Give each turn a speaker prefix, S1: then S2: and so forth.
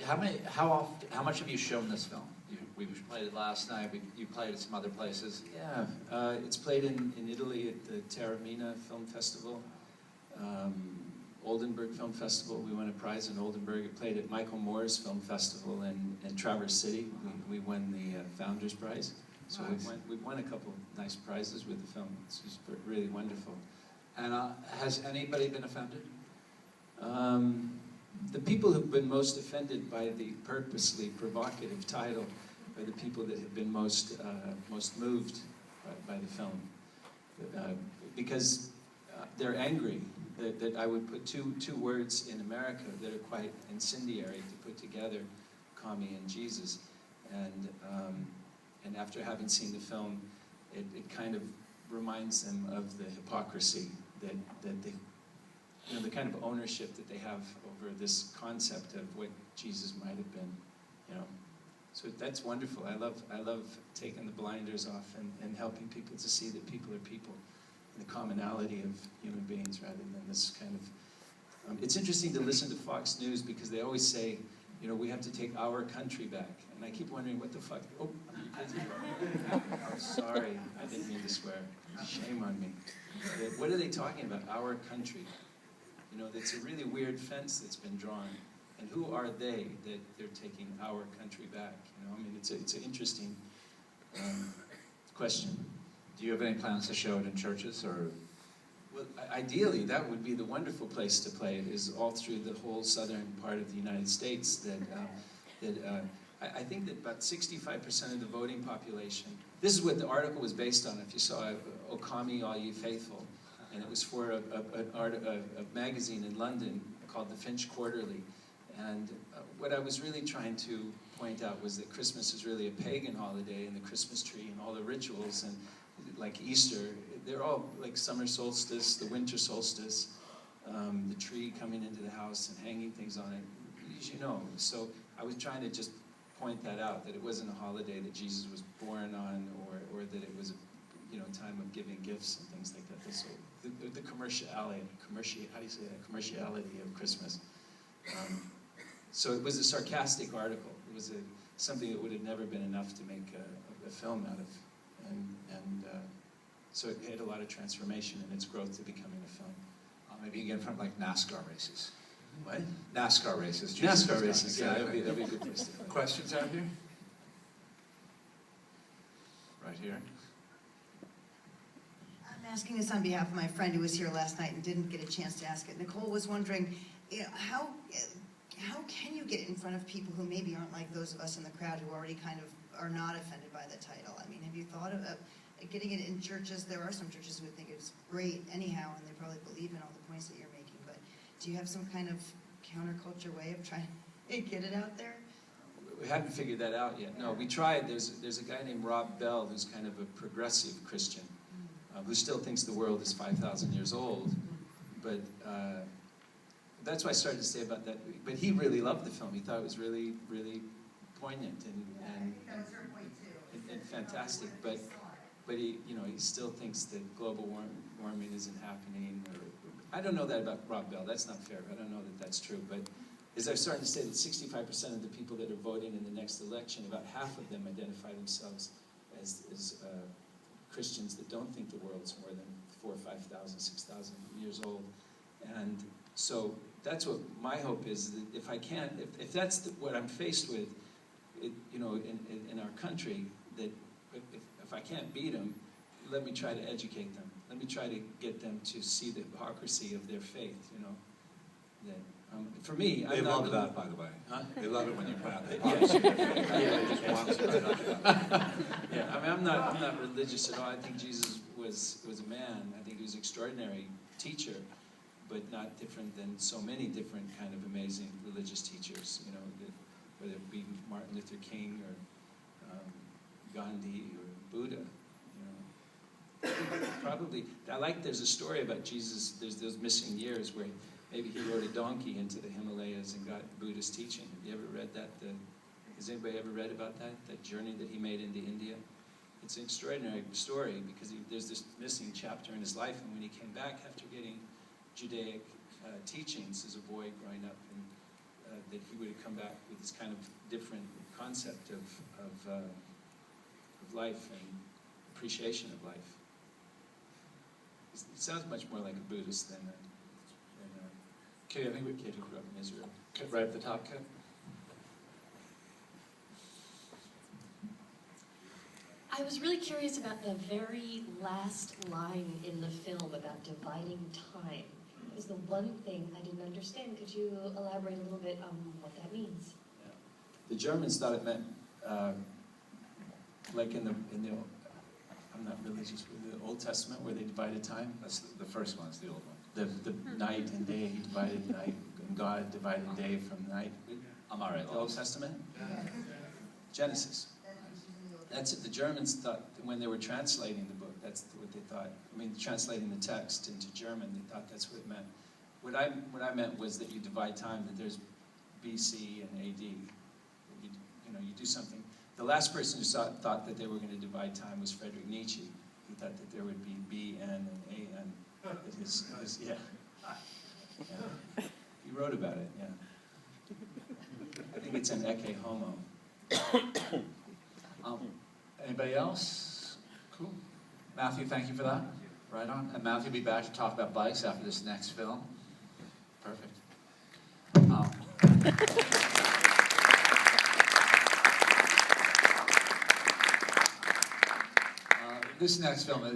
S1: How much have you shown this film? We played it last night. You played it some other places.
S2: Yeah, it's played in Italy at the Taormina Film Festival, Oldenburg Film Festival. We won a prize in Oldenburg. It played at Michael Moore's Film Festival in Traverse City. We won the Founders Prize. So
S1: nice.
S2: we've won a couple nice prizes with the film. It's just really wonderful.
S1: And has anybody been offended?
S2: The people who've been most offended by the purposely provocative title are the people that have been most moved by the film, because they're angry that I would put two words in America that are quite incendiary to put together, commie and Jesus, and after having seen the film, it kind of reminds them of the hypocrisy that they, you know, the kind of ownership that they have over this concept of what Jesus might have been, you know. So that's wonderful. I love taking the blinders off and helping people to see that people are people, and the commonality of human beings rather than this kind of. It's interesting to listen to Fox News because they always say, you know, we have to take our country back, and I keep wondering what the fuck. Oh, I'm sorry, I didn't mean to swear. Shame on me. What are they talking about? Our country. You know, it's a really weird fence that's been drawn. And who are they that they're taking our country back? You know, I mean, it's an interesting question.
S1: Do you have any plans to show it in churches, or?
S2: Well, ideally, that would be the wonderful place to play it, is all through the whole southern part of the United States. I think that about 65% of the voting population, this is what the article was based on, if you saw it, O Come, All Ye Faithful. And it was for a magazine in London called the Finch Quarterly. And what I was really trying to point out was that Christmas is really a pagan holiday, and the Christmas tree and all the rituals, and like Easter, they're all like summer solstice, the winter solstice, the tree coming into the house and hanging things on it, as you know. So I was trying to just point that out, that it wasn't a holiday that Jesus was born on, or that it was a time of giving gifts and things like that. So the commerciality of Christmas. So it was a sarcastic article. It was something that would have never been enough to make a film out of. And so it had a lot of transformation in its growth to becoming a film.
S1: Maybe you can get in front of like NASCAR races.
S2: What?
S1: NASCAR races.
S2: NASCAR races, yeah, that'd be a good place to go.
S1: Questions out here? Right here.
S3: I'm asking this on behalf of my friend who was here last night and didn't get a chance to ask it. Nicole was wondering, how can you get in front of people who maybe aren't like those of us in the crowd who already kind of are not offended by the title? I mean, have you thought of getting it in churches? There are some churches who would think it's great anyhow, and they probably believe in all the points that you're making, but do you have some kind of counterculture way of trying to get it out there?
S2: We haven't figured that out yet. No, we tried. There's a guy named Rob Bell who's kind of a progressive Christian who still thinks the world is 5,000 years old. But that's what I started to say about that. But he really loved the film. He thought it was really, really poignant and fantastic. But he, he still thinks that global warming isn't happening. I don't know that about Rob Bell. That's not fair. I don't know that that's true. But as I'm starting to say, that 65% of the people that are voting in the next election, about half of them identify themselves as Christians that don't think the world's more than 4,000, 5,000, 6,000 years old. And so that's what my hope is, that if I can't, if that's what I'm faced with, in our country, that if I can't beat them, let me try to educate them. Let me try to get them to see the hypocrisy of their faith, That, for me,
S1: they love that, by the way.
S2: Huh?
S1: They love it when you clap.
S2: Yeah, I mean, I'm not religious at all. I think Jesus was a man. I think he was an extraordinary teacher, but not different than so many different kind of amazing religious teachers. Whether it be Martin Luther King or Gandhi or Buddha. Probably, there's a story about Jesus. There's those missing years where maybe he rode a donkey into the Himalayas and got Buddhist teaching. Have you ever read that? Has anybody ever read about that journey that he made into India? It's an extraordinary story because there's this missing chapter in his life, and when he came back after getting Judaic teachings as a boy growing up, and that he would come back with this kind of different concept of life and appreciation of life. It sounds much more like a Buddhist than a
S1: Okay, I think we
S2: kid who grew up in Israel.
S1: right at the top, Kit.
S4: I was really curious about the very last line in the film about dividing time. It was the one thing I didn't understand. Could you elaborate a little bit on what that means?
S2: Yeah. The Germans thought it meant, like in the I'm not religious, but the Old Testament where they divided time.
S1: That's the first one, it's the old one.
S2: The night and day, he divided night, and God divided day from night.
S1: I'm all right,
S2: The Old Testament? Genesis. That's it. The Germans thought, when they were translating the book, that's what they thought. I mean, translating the text into German, they thought that's what it meant. What I meant was that you divide time, that there's BC and AD. You do something. The last person who thought that they were going to divide time was Friedrich Nietzsche. He thought that there would be BN and AN. Yeah. He wrote about it, yeah. I think it's in Ecce Homo.
S1: Anybody else? Cool. Matthew, thank you for that. Right on. And Matthew will be back to talk about bikes after this next film. Perfect. This next film